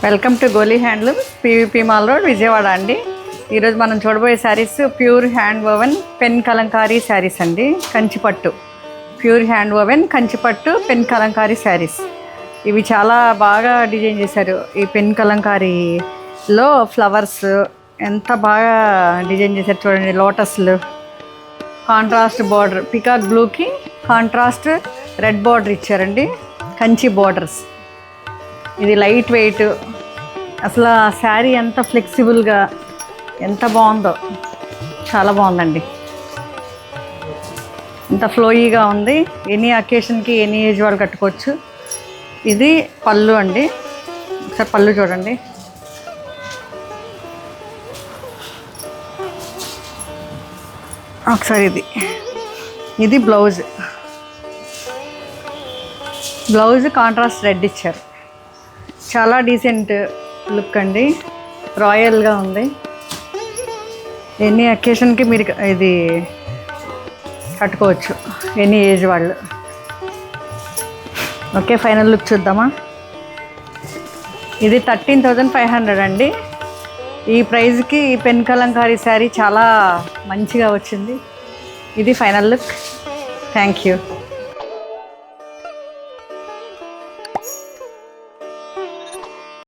Welcome to Goli handlooms, PVP mall road, Vijayawada అండి. ఈరోజు మనం చూడబోయే saris pure hand woven pen Kalamkari saris అండి. కంచిపట్టు, ప్యూర్ హ్యాండ్ ఓవెన్ కంచిపట్టు పెన్ కలంకారీ శారీస్. ఇవి చాలా బాగా డిజైన్ చేశారు. ఈ పెన్ కలంకారీలో ఫ్లవర్స్ ఎంత బాగా డిజైన్ చేశారు చూడండి. లోటస్లు, కాంట్రాస్ట్ బార్డర్, పికాక్ బ్లూకి కాంట్రాస్ట్ రెడ్ బార్డర్ ఇచ్చారండి. కంచి బార్డర్స్. ఇది లైట్ వెయిట్. అసలు ఆ శారీ ఎంత ఫ్లెక్సిబుల్గా ఎంత బాగుందో, చాలా బాగుందండి. ఎంత ఫ్లోయీగా ఉంది. ఎనీ అకేషన్కి ఎనీ ఏజ్ వాళ్ళు కట్టుకోవచ్చు. ఇది పళ్ళు అండి. ఒకసారి పళ్ళు చూడండి. ఒకసారి ఇది బ్లౌజ్. బ్లౌజ్ కాంట్రాస్ట్ రెడ్ ఇచ్చారు. చాలా డీసెంట్ లుక్ అండి. రాయల్గా ఉంది. ఎనీ అకేషన్కి మీరు ఇది కట్టుకోవచ్చు, ఎనీ ఏజ్ వాళ్ళు. ఓకే, ఫైనల్ లుక్ చూద్దామా. ఇది 13,500 అండి. ఈ ప్రైస్కి ఈ పెన్ కలంకారీ శారీ చాలా మంచిగా వచ్చింది. ఇది ఫైనల్ లుక్. Thank you.